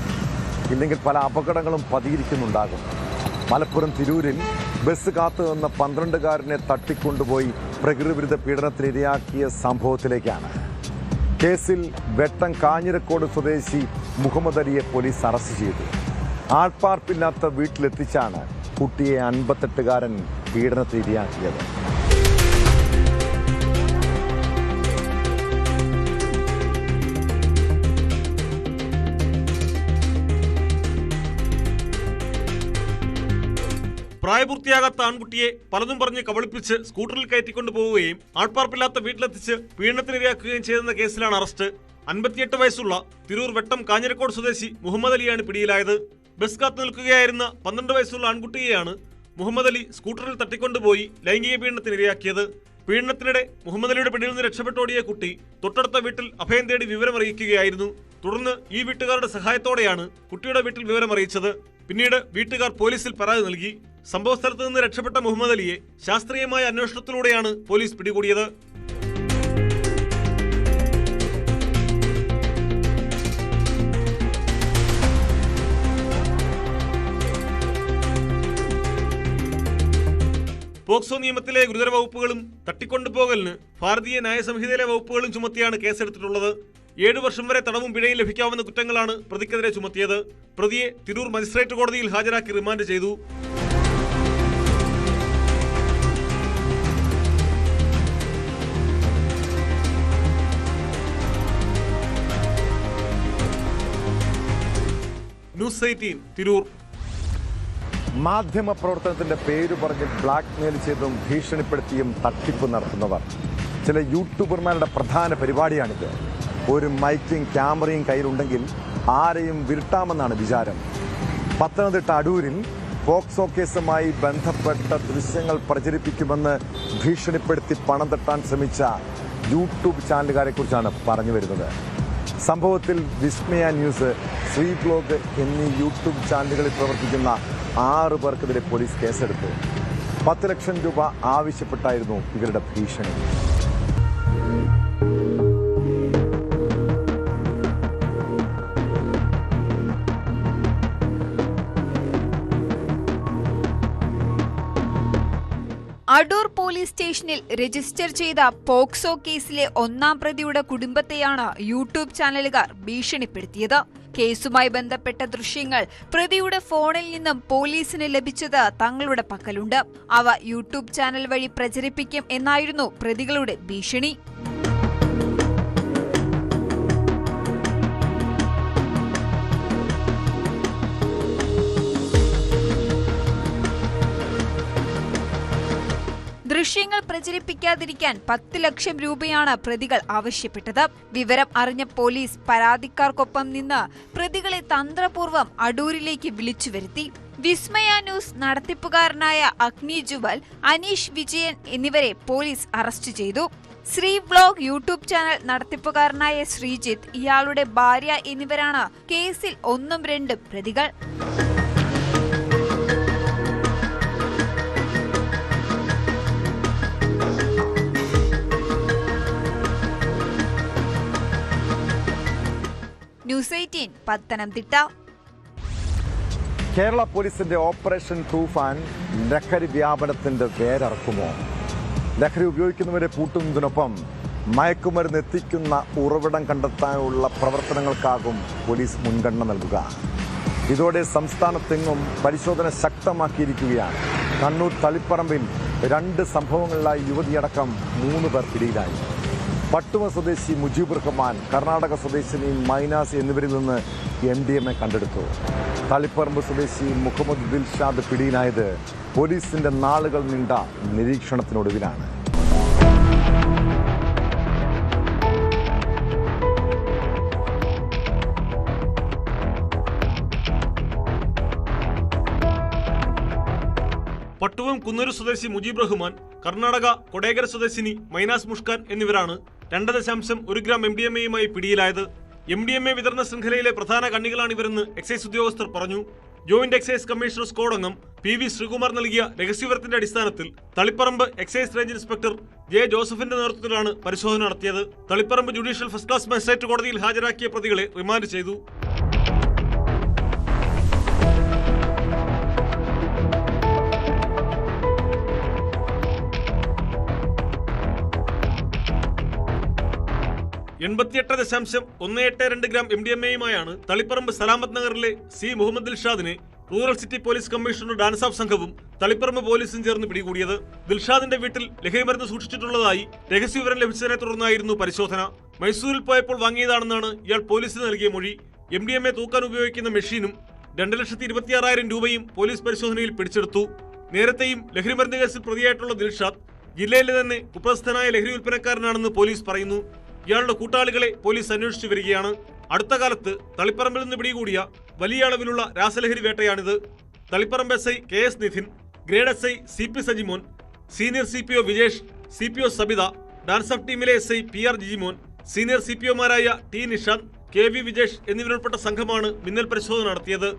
ഇല്ലെങ്കിൽ പല അപകടങ്ങളും പതിയിരിക്കുന്നുണ്ടാകും. മലപ്പുറം തിരൂരിൽ ബസ് കാത്തു നിന്ന 12-കാരനെ തട്ടിക്കൊണ്ടുപോയി പ്രകൃതിവിരുദ്ധ പീഡനത്തിനിരയാക്കിയ സംഭവത്തിലേക്കാണ്. കേസിൽ വെട്ടം കാഞ്ഞിരക്കോട് സ്വദേശി മുഹമ്മദ് അലിയെ പോലീസ് അറസ്റ്റ് ചെയ്തു. ആൾപ്പാർപ്പില്ലാത്ത വീട്ടിലെത്തിച്ചാണ് കുട്ടിയെ 58-കാരൻ പീഡനത്തിനിരയാക്കിയത്. പ്രായപൂർത്തിയാകാത്ത ആൺകുട്ടിയെ പലതും പറഞ്ഞ് കബളിപ്പിച്ച് സ്കൂട്ടറിൽ കയറ്റിക്കൊണ്ടു പോവുകയും ആൾപ്പാർപ്പില്ലാത്ത വീട്ടിലെത്തിച്ച് പീഡനത്തിനിരയാക്കുകയും ചെയ്തെന്ന കേസിലാണ് അറസ്റ്റ്. 58 വയസ്സുള്ള തിരൂർ വെട്ടം കാഞ്ഞിരക്കോട് സ്വദേശി മുഹമ്മദ് അലിയാണ് പിടിയിലായത്. ബസ് കാത്തു നിൽക്കുകയായിരുന്ന 12 വയസ്സുള്ള ആൺകുട്ടിയെയാണ് മുഹമ്മദ് അലി സ്കൂട്ടറിൽ തട്ടിക്കൊണ്ടുപോയി ലൈംഗിക പീഡനത്തിനിരയാക്കിയത്. പീഡനത്തിനിടെ മുഹമ്മദ് അലിയുടെ പിടിയിൽ നിന്ന് രക്ഷപ്പെട്ടോടിയ കുട്ടി തൊട്ടടുത്ത വീട്ടിൽ അഭയം തേടി വിവരമറിയിക്കുകയായിരുന്നു. തുടർന്ന് ഈ വീട്ടുകാരുടെ സഹായത്തോടെയാണ് കുട്ടിയുടെ വീട്ടിൽ വിവരമറിയിച്ചത്. പിന്നീട് വീട്ടുകാർ പോലീസിൽ പരാതി നൽകി. സംഭവസ്ഥലത്ത് നിന്ന് രക്ഷപ്പെട്ട മുഹമ്മദ് അലിയെ ശാസ്ത്രീയമായ അന്വേഷണത്തിലൂടെയാണ് പോലീസ് പിടികൂടിയത്. പോക്സോ നിയമത്തിലെ ഗുരുതര വകുപ്പുകളും തട്ടിക്കൊണ്ടുപോകലിന് ഭാരതീയ ന്യായ സംഹിതയിലെ വകുപ്പുകളും ചുമത്തിയാണ് കേസെടുത്തിട്ടുള്ളത്. 7 വർഷം വരെ തടവും പിഴയും ലഭിക്കാവുന്ന കുറ്റങ്ങളാണ് പ്രതിക്കെതിരെ ചുമത്തിയത്. പ്രതിയെ തിരൂർ മജിസ്ട്രേറ്റ് കോടതിയിൽ ഹാജരാക്കി റിമാൻഡ് ചെയ്തു. ന്യൂസ് 18 തിരൂർ. മാധ്യമ പ്രവർത്തനത്തിന്റെ പേര് പറഞ്ഞ് ബ്ലാക്ക്മെയിൽ ചെയ്തും ഭീഷണിപ്പെടുത്തിയും തട്ടിപ്പ് നടത്തുന്നവർ. ചില യൂട്യൂബർമാരുടെ പ്രധാന പരിപാടിയാണിത്. ഒരു മൈക്കും ക്യാമറയും കയ്യിലുണ്ടെങ്കിൽ ആരെയും വിരട്ടാമെന്നാണ് വിചാരം. പത്തനംതിട്ട അടൂരിൽ പോക്സോ കേസുമായി ബന്ധപ്പെട്ട ദൃശ്യങ്ങൾ പ്രചരിപ്പിക്കുമെന്ന് ഭീഷണിപ്പെടുത്തി പണം തട്ടാൻ ശ്രമിച്ച യൂട്യൂബ് ചാനലുകാരെ കുറിച്ചാണ് പറഞ്ഞു വരുന്നത്. സംഭവത്തിൽ വിസ്മയ ന്യൂസ്, ശ്രീ ബ്ലോഗ് എന്നീ യൂട്യൂബ് ചാനലുകളിൽ പ്രവർത്തിക്കുന്ന 6 പേർക്കെതിരെ പോലീസ് കേസെടുത്തു. 10 ലക്ഷം രൂപ ആവശ്യപ്പെട്ടായിരുന്നു ഇവരുടെ ഭീഷണി. അടൂർ പോലീസ് സ്റ്റേഷനിൽ രജിസ്റ്റർ ചെയ്ത പോക്സോ കേസിലെ 1-ാം പ്രതിയുടെ കുടുംബത്തെയാണ് യൂട്യൂബ് ചാനലുകാർ ഭീഷണിപ്പെടുത്തിയത്. കേസുമായി ബന്ധപ്പെട്ട ദൃശ്യങ്ങൾ പ്രതിയുടെ ഫോണിൽ നിന്നും പോലീസിന് ലഭിച്ചത് തങ്ങളുടെ പക്കലുണ്ട്. അവ യൂട്യൂബ് ചാനൽ വഴി പ്രചരിപ്പിക്കും എന്നായിരുന്നു പ്രതികളുടെ ഭീഷണി. ദൃശ്യങ്ങൾ പ്രചരിപ്പിക്കാതിരിക്കാൻ 10 ലക്ഷം രൂപയാണ് പ്രതികൾ ആവശ്യപ്പെട്ടത്. വിവരം അറിഞ്ഞ പോലീസ് പരാതിക്കാർക്കൊപ്പം നിന്ന് പ്രതികളെ തന്ത്രപൂർവ്വം അടൂരിലേക്ക് വിളിച്ചു വരുത്തി. വിസ്മയ ന്യൂസ് നടത്തിപ്പുകാരനായ അഗ്നി ജുവൽ, അനീഷ് വിജയൻ എന്നിവരെ പോലീസ് അറസ്റ്റ് ചെയ്തു. ശ്രീ വ്ലോഗ് യൂട്യൂബ് ചാനൽ നടത്തിപ്പുകാരനായ ശ്രീജിത്ത്, ഇയാളുടെ ഭാര്യ എന്നിവരാണ് കേസിൽ 1ഉം 2ഉം പ്രതികൾ. ന്യൂസ് 18 പത്തനംതിട്ട. കേരള പോലീസിന്റെ ഓപ്പറേഷൻ തൂഫാൻ ലഹരി വ്യാപനത്തിന്റെ വേരറക്കുമോ? ലഹരി ഉപയോഗിക്കുന്നവരെ പൂട്ടുന്നതിനൊപ്പം മയക്കുമരുന്ന് എത്തിക്കുന്ന ഉറവിടം കണ്ടെത്താനുള്ള പ്രവർത്തനങ്ങൾക്കാകും പോലീസ് മുൻഗണന നൽകുക. ഇതോടെ സംസ്ഥാനത്തെങ്ങും പരിശോധന ശക്തമാക്കിയിരിക്കുകയാണ്. കണ്ണൂർ തളിപ്പറമ്പിൽ 2 സംഭവങ്ങളിലായി യുവതിയടക്കം 3 പേർ പിടിയിലായി. പട്ടുമ സ്വദേശി മുജീബുർ റഹ്മാൻ, കർണാടക സ്വദേശിനി മൈനാസ് എന്നിവരിൽ നിന്ന് MDMA കണ്ടെടുത്തു. തളിപ്പറമ്പ് സ്വദേശി മുഹമ്മദ് ദിൽഷാദ് പിടിയിലായത് പോലീസിന്റെ നാളുകൾ നീണ്ട നിരീക്ഷണത്തിനൊടുവിലാണ്. പട്ടുവം കുന്നൂർ സ്വദേശി മുജീബ് റഹ്മാൻ, കർണാടക കൊടേകര സ്വദേശിനി മൈനാസ് മുഷ്കാൻ എന്നിവരാണ് 2.1 ഗ്രാം MDMA-യുമായി പിടിയിലായത്. MDMA വിതരണ ശൃംഖലയിലെ പ്രധാന കണ്ണികളാണിവരെന്ന് എക്സൈസ് ഉദ്യോഗസ്ഥർ പറഞ്ഞു. ജോയിന്റ് എക്സൈസ് കമ്മീഷണർ സ്ക്വാഡംഗം PV ശ്രീകുമാർ നൽകിയ രഹസ്യവിവരത്തിന്റെ അടിസ്ഥാനത്തിൽ Taliparamba excise range inspector J. ജോസഫിന്റെ നേതൃത്വത്തിലാണ് പരിശോധന നടത്തിയത്. Taliparamba judicial first class magistrate കോടതിയിൽ ഹാജരാക്കിയ പ്രതികളെ റിമാൻഡ് ചെയ്തു. $88.182 ഗ്രാം MDMA-യുമായാണ് തളിപ്പറമ്പ് സലാമത്ത് നഗറിലെ C. മുഹമ്മദ് ദിൽഷാദിനെ rural city police commissioner DANSAF സംഘവും തളിപ്പറമ്പ് പോലീസും ചേർന്ന് പിടികൂടിയത്. ദിൽഷാദിന്റെ വീട്ടിൽ ലഹരിമരുന്ന് സൂക്ഷിച്ചിട്ടുള്ളതായി രഹസ്യവിവരം ലഭിച്ചതിനെ തുടർന്നായിരുന്നു പരിശോധന. മൈസൂരിൽ പോയപ്പോൾ വാങ്ങിയതാണെന്നാണ് ഇയാൾ പോലീസിന് നൽകിയ മൊഴി. MDMA തൂക്കാൻ ഉപയോഗിക്കുന്ന മെഷീനും 2,26,000 രൂപയും പോലീസ് പരിശോധനയിൽ പിടിച്ചെടുത്തു. നേരത്തെയും ലഹരിമരുന്ന് കേസിൽ പ്രതിയായിട്ടുള്ള ദിൽഷാദ് ജില്ലയിലെ തന്നെ കുപ്രസിദ്ധനായ ലഹരി വിൽപ്പനക്കാരനാണെന്ന് പോലീസ് പറയുന്നു. ഇയാളുടെ കൂട്ടാളികളെ പോലീസ് അന്വേഷിച്ചു വരികയാണ്. അടുത്ത കാലത്ത് തളിപ്പറമ്പിൽ നിന്ന് പിടികൂടിയ വലിയ അളവിലുള്ള രാസലഹരി വേട്ടയാണിത്. Taliparamba SI KS Nidhin, grade SI CP Sajimon, senior CPO Vijesh, CPO Sabitha, DANSAF ടീമിലെ SI PR ജിജിമോൻ, സീനിയർ CPOമാരായ T. നിഷാന്ത്, KV വിജേഷ് എന്നിവരുൾപ്പെട്ട സംഘമാണ് മിന്നൽ പരിശോധന നടത്തിയത്.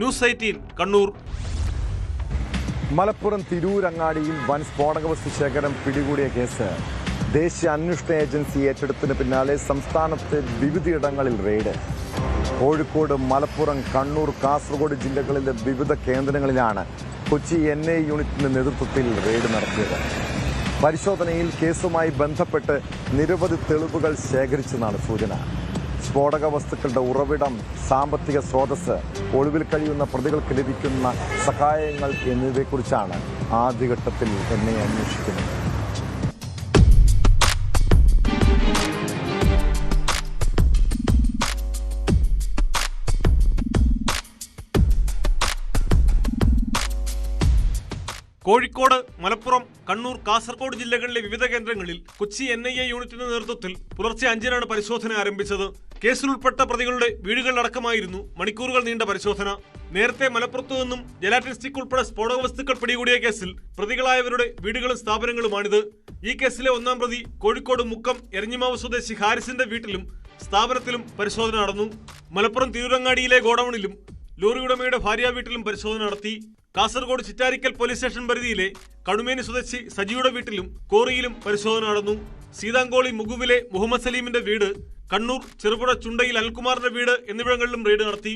ന്യൂസ് 18 കണ്ണൂർ. മലപ്പുറം തിരൂരങ്ങാടിയിൽ വൻ സ്ഫോടക വസ്തു ശേഖരം പിടികൂടിയ കേസ് ദേശീയ അന്വേഷണ ഏജൻസി ഏറ്റെടുത്തതിന് പിന്നാലെ സംസ്ഥാനത്ത് വിവിധയിടങ്ങളിൽ റെയ്ഡ്. കോഴിക്കോട്, മലപ്പുറം, കണ്ണൂർ, കാസർഗോഡ് ജില്ലകളിലെ വിവിധ കേന്ദ്രങ്ങളിലാണ് കൊച്ചി NI യൂണിറ്റിന്റെ നേതൃത്വത്തിൽ റെയ്ഡ് നടത്തിയത്. പരിശോധനയിൽ കേസുമായി ബന്ധപ്പെട്ട് നിരവധി തെളിവുകൾ ശേഖരിച്ചെന്നാണ് സൂചന. സ്ഫോടക വസ്തുക്കളുടെ ഉറവിടം, സാമ്പത്തിക സ്രോതസ്, ഒളിവിൽ കഴിയുന്ന പ്രതികൾക്ക് ലഭിക്കുന്ന സഹായങ്ങൾ എന്നിവയെക്കുറിച്ചാണ് ആദ്യഘട്ടത്തിൽ NI അന്വേഷിക്കുന്നത്. കോഴിക്കോട്, മലപ്പുറം, കണ്ണൂർ, കാസർഗോഡ് ജില്ലകളിലെ വിവിധ കേന്ദ്രങ്ങളിൽ കൊച്ചി NIA യൂണിറ്റിന്റെ നേതൃത്വത്തിൽ പുലർച്ചെ 5-നാണ് പരിശോധന ആരംഭിച്ചത്. കേസിലുൾപ്പെട്ട പ്രതികളുടെ വീടുകളിലടക്കമായിരുന്നു മണിക്കൂറുകൾ നീണ്ട പരിശോധന. നേരത്തെ മലപ്പുറത്തു നിന്നും ജലാറ്റിൻ സ്റ്റിക് ഉൾപ്പെടെ സ്ഫോടക വസ്തുക്കൾ പിടികൂടിയ കേസിൽ പ്രതികളായവരുടെ വീടുകളും സ്ഥാപനങ്ങളുമാണിത്. ഈ കേസിലെ 1-ാം പ്രതി കോഴിക്കോട് മുക്കം എരഞ്ഞിമാവ് സ്വദേശി ഹാരിസിന്റെ വീട്ടിലും സ്ഥാപനത്തിലും പരിശോധന നടന്നു. മലപ്പുറം തിരൂരങ്ങാടിയിലെ ഗോഡൌണിലും ലോറി ഉടമയുടെ ഭാര്യ വീട്ടിലും പരിശോധന നടത്തി. കാസർഗോഡ് ചിറ്റാരിക്കൽ പോലീസ് സ്റ്റേഷൻ പരിധിയിലെ കണുമേനി സ്വദേശി സജിയുടെ വീട്ടിലും കോറിയിലും പരിശോധന നടന്നു. സീതാങ്കോളി മുഗുവിലെ മുഹമ്മദ് സലീമിന്റെ വീട്, കണ്ണൂർ ചെറുപുഴ ചുണ്ടയിൽ അൽകുമാറിന്റെ വീട് എന്നിവിടങ്ങളിലും റെയ്ഡ് നടത്തി.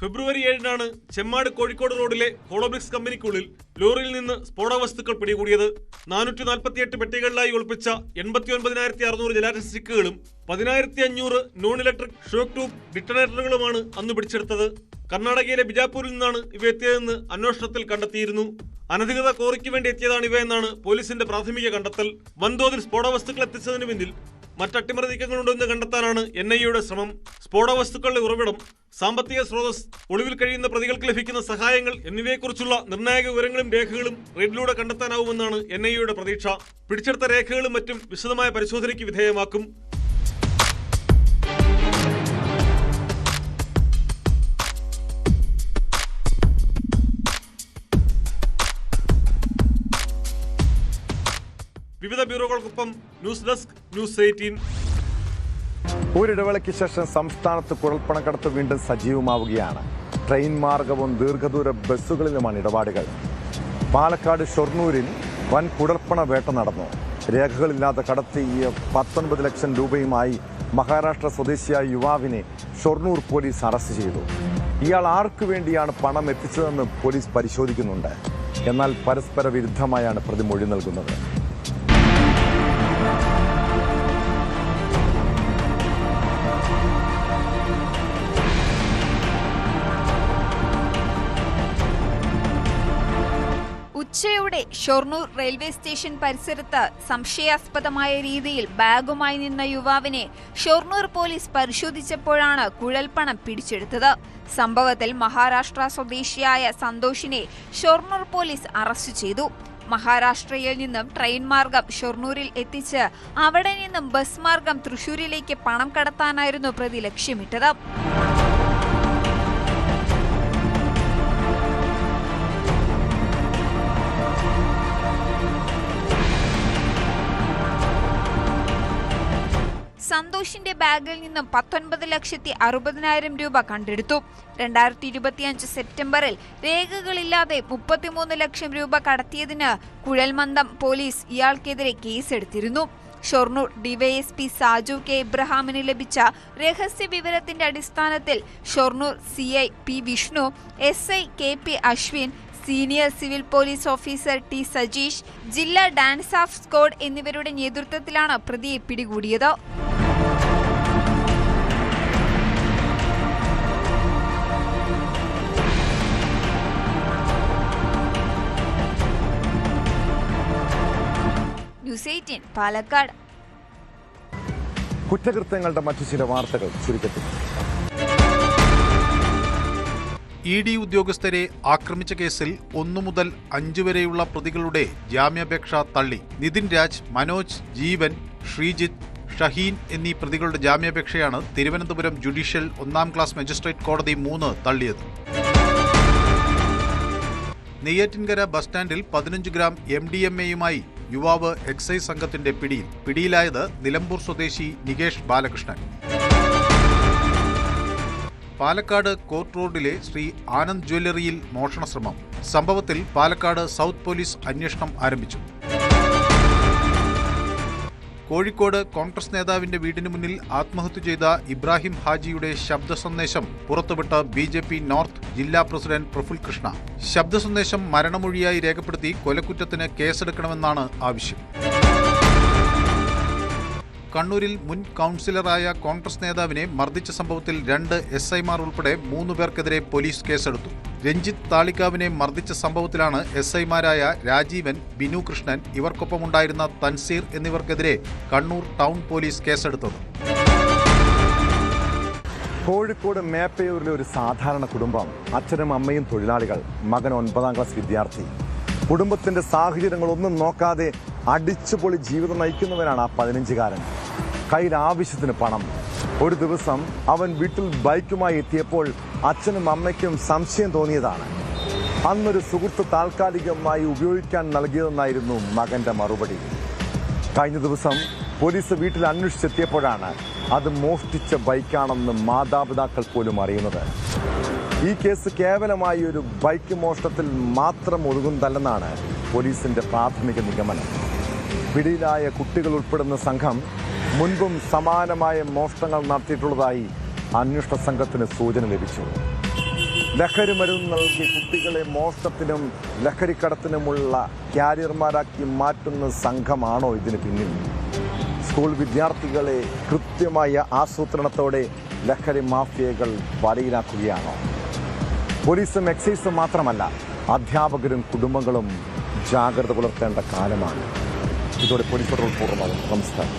ഫെബ്രുവരി 7-നാണ് ചെമ്മാട് കോഴിക്കോട് റോഡിലെ ഹോളോബ്രിക്സ് കമ്പനിക്കുള്ളിൽ ലോറിയിൽ നിന്ന് സ്ഫോടക വസ്തുക്കൾ പിടികൂടിയത്. 448 പെട്ടികളിലായി ഒളിപ്പിച്ച 89,600 ജലാറ്റിൻ സ്റ്റിക്കുകളും 10,500 നോൺ ഇലക്ട്രിക് ഷോക്ക് ട്യൂബ് ഡിറ്റണേറ്ററുകളുമാണ് അന്ന് പിടിച്ചെടുത്തത്. കർണാടകയിലെ ബിജാപൂരിൽ നിന്നാണ് ഇവ എത്തിയതെന്ന് അന്വേഷണത്തിൽ കണ്ടെത്തിയിരുന്നു. അനധികൃത കോറിക്ക് വേണ്ടി എത്തിയതാണ് ഇവയെന്നാണ് പോലീസിന്റെ പ്രാഥമിക കണ്ടെത്തൽ. വൻതോതിൽ സ്ഫോടക വസ്തുക്കൾ എത്തിച്ചതിന് പിന്നിൽ മറ്റട്ടിമറി നീക്കങ്ങളുണ്ടെന്ന് കണ്ടെത്താനാണ് NIA-യുടെ ശ്രമം. സ്ഫോടക വസ്തുക്കളുടെ ഉറവിടം, സാമ്പത്തിക സ്രോതസ്, ഒളിവിൽ കഴിയുന്ന പ്രതികൾക്ക് ലഭിക്കുന്ന സഹായങ്ങൾ എന്നിവയെക്കുറിച്ചുള്ള നിർണായക വിവരങ്ങളും രേഖകളും റെയ്ഡിലൂടെ കണ്ടെത്താനാവുമെന്നാണ് NIA-യുടെ പ്രതീക്ഷ. പിടിച്ചെടുത്ത രേഖകളും മറ്റും വിശദമായ പരിശോധനയ്ക്ക് വിധേയമാക്കും. വിവിധ ബ്യൂറോകൾക്കൊപ്പം ന്യൂസ് ഡെസ്ക്, ന്യൂസ് 18. ഒരിടവേളയ്ക്ക് ശേഷം സംസ്ഥാനത്ത് കുഴൽപ്പണക്കടത്ത് വീണ്ടും സജീവമാവുകയാണ്. ട്രെയിൻ മാർഗവും ദീർഘദൂര ബസ്സുകളിലുമാണ് ഇടപാടുകൾ. പാലക്കാട് ഷൊർണൂരിൽ വൻ കുഴൽപ്പണ വേട്ട നടന്നു. രേഖകളില്ലാതെ കടത്തിയ 19 ലക്ഷം രൂപയുമായി മഹാരാഷ്ട്ര സ്വദേശിയായ യുവാവിനെ ഷൊർണൂർ പോലീസ് അറസ്റ്റ് ചെയ്തു. ഇയാൾ ആർക്കു വേണ്ടിയാണ് പണം എത്തിച്ചതെന്ന് പോലീസ് പരിശോധിക്കുന്നുണ്ട്. എന്നാൽ പരസ്പര വിരുദ്ധമായാണ് പ്രതി മൊഴി നൽകുന്നത്. ഇന്നലെ ഷൊർണൂർ റെയിൽവേ സ്റ്റേഷൻ പരിസരത്ത് സംശയാസ്പദമായ രീതിയിൽ ബാഗുമായി നിന്ന യുവാവിനെ ഷൊർണൂർ പോലീസ് പരിശോധിച്ചപ്പോഴാണ് കുഴൽപ്പണം പിടിച്ചെടുത്തത്. സംഭവത്തിൽ മഹാരാഷ്ട്ര സ്വദേശിയായ സന്തോഷിനെ ഷൊർണൂർ പോലീസ് അറസ്റ്റ് ചെയ്തു. മഹാരാഷ്ട്രയിൽ നിന്നും ട്രെയിൻ മാർഗം ഷൊർണൂരിൽ എത്തിച്ച് അവിടെ നിന്നും ബസ് മാർഗം തൃശൂരിലേക്ക് പണം കടത്താനായിരുന്നു പ്രതി ലക്ഷ്യമിട്ടത്. സന്തോഷിന്റെ ബാഗിൽ നിന്നും 19,60,000 രൂപ കണ്ടെടുത്തു. 2025 സെപ്റ്റംബറിൽ രേഖകളില്ലാതെ 33 ലക്ഷം രൂപ കടത്തിയതിന് കുഴൽമന്ദം പോലീസ് ഇയാൾക്കെതിരെ കേസെടുത്തിരുന്നു. ഷൊർണൂർ ഡിവൈഎസ്പി സാജു കെ ഇബ്രഹാമിന് ലഭിച്ച രഹസ്യ വിവരത്തിന്റെ അടിസ്ഥാനത്തിൽ Shoranur CI P Vishnu, SI KP Ashwin, senior civil police officer T Sajeesh, ജില്ലാ ഡാൻസ് ഓഫ് സ്ക്വാഡ് എന്നിവരുടെ നേതൃത്വത്തിലാണ് പ്രതിയെ പിടികൂടിയത്. ന്യൂസ് 18 പാലക്കാട്. കുറ്റകൃത്യങ്ങളുടെ മറ്റു ചില വാർത്തകൾ ചുരുക്കത്തിൽ. ED ഉദ്യോഗസ്ഥരെ ആക്രമിച്ച കേസിൽ 1 മുതൽ 5 വരെയുള്ള പ്രതികളുടെ ജാമ്യാപേക്ഷ തള്ളി. നിതിൻ രാജ്, മനോജ്, ജീവൻ, ശ്രീജിത്ത്, ഷഹീൻ എന്നീ പ്രതികളുടെ ജാമ്യാപേക്ഷയാണ് തിരുവനന്തപുരം ജുഡീഷ്യൽ 1ാം ക്ലാസ് മജിസ്ട്രേറ്റ് കോടതി 3 തള്ളിയത്. നെയ്യാറ്റിൻകര ബസ് സ്റ്റാൻഡിൽ 15 ഗ്രാം MDMA-യുമായി യുവാവ് എക്സൈസ് സംഘത്തിന്റെ പിടിയിലായത് നിലമ്പൂർ സ്വദേശി നികേഷ് ബാലകൃഷ്ണൻ. പാലക്കാട് കോർട്ട് റോഡിലെ ശ്രീ ആനന്ദ് ജ്വല്ലറിയിൽ മോഷണ ശ്രമം. സംഭവത്തിൽ പാലക്കാട് സൗത്ത് പോലീസ് അന്വേഷണം ആരംഭിച്ചു. കോഴിക്കോട് കോൺഗ്രസ് നേതാവിന്റെ വീടിന് മുന്നിൽ ആത്മഹത്യ ചെയ്ത ഇബ്രാഹിം ഹാജിയുടെ ശബ്ദ സന്ദേശം പുറത്തുവിട്ട BJP നോർത്ത് ജില്ലാ പ്രസിഡന്റ് പ്രഫുൽ കൃഷ്ണ. ശബ്ദ സന്ദേശം മരണമൊഴിയായി രേഖപ്പെടുത്തി കൊലക്കുറ്റത്തിന് കേസെടുക്കണമെന്നാണ് ആവശ്യം. കണ്ണൂരിൽ മുൻ കൗൺസിലറായ കോൺഗ്രസ് നേതാവിനെ മർദ്ദിച്ച സംഭവത്തിൽ 2 SIമാർ ഉൾപ്പെടെ 3 പേർക്കെതിരെ പോലീസ് കേസെടുത്തു. രഞ്ജിത്ത് താളിക്കാവിനെ മർദ്ദിച്ച സംഭവത്തിലാണ് SIമാരായ രാജീവൻ, ബിനു കൃഷ്ണൻ, ഇവർക്കൊപ്പമുണ്ടായിരുന്ന തൻസീർ എന്നിവർക്കെതിരെ കണ്ണൂർ ടൗൺ പോലീസ് കേസെടുത്തത്. കോഴിക്കോട് മേപ്പയൂരിലെ ഒരു സാധാരണ കുടുംബം. അച്ഛനും അമ്മയും തൊഴിലാളികൾ, മകൻ 9ാം ക്ലാസ് വിദ്യാർത്ഥി. കുടുംബത്തിന്റെ സാഹചര്യങ്ങളൊന്നും നോക്കാതെ അടിച്ചുപൊളി ജീവിതം നയിക്കുന്നവനാണ് ആ 15-കാരൻ. കയ്യിൽ ആവശ്യത്തിന് പണം. ഒരു ദിവസം അവൻ വീട്ടിൽ ബൈക്കുമായി എത്തിയപ്പോൾ അച്ഛനും അമ്മയ്ക്കും സംശയം തോന്നിയതാണ്. അന്നൊരു സുഹൃത്ത് താൽക്കാലികമായി ഉപയോഗിക്കാൻ നൽകിയതെന്നായിരുന്നു മകന്റെ മറുപടി. കഴിഞ്ഞ ദിവസം പോലീസ് വീട്ടിൽ അന്വേഷിച്ചെത്തിയപ്പോഴാണ് അത് മോഷ്ടിച്ച ബൈക്കാണെന്ന് മാതാപിതാക്കൾ പോലും അറിയുന്നത്. ഈ കേസ് കേവലമായി ഒരു ബൈക്ക് മോഷണത്തിൽ മാത്രം ഒതുങ്ങുന്നതല്ലെന്നാണ് പോലീസിന്റെ പ്രാഥമിക നിഗമനം. പിടിയിലായ കുട്ടികൾ ഉൾപ്പെടുന്ന സംഘം മുൻപും സമാനമായ മോഷണങ്ങൾ നടത്തിയിട്ടുള്ളതായി അന്വേഷണ സംഘത്തിന് സൂചന ലഭിച്ചു. ലഹരി മരുന്ന് നൽകി കുട്ടികളെ മോഷണത്തിനും ലഹരിക്കടത്തിനുമുള്ള ക്യാരിയർമാരാക്കി മാറ്റുന്ന സംഘമാണോ ഇതിന് പിന്നിൽ? സ്കൂൾ വിദ്യാർത്ഥികളെ കൃത്യമായ ആസൂത്രണത്തോടെ ലഹരി മാഫിയകൾ വലയിലാക്കുകയാണോ? പോലീസും എക്സൈസും മാത്രമല്ല, അധ്യാപകരും കുടുംബങ്ങളും ജാഗ്രത പുലർത്തേണ്ട കാലമാണ്. ഇതോടെ പോലീസ് പൂർണ്ണമാകും. നമസ്കാരം.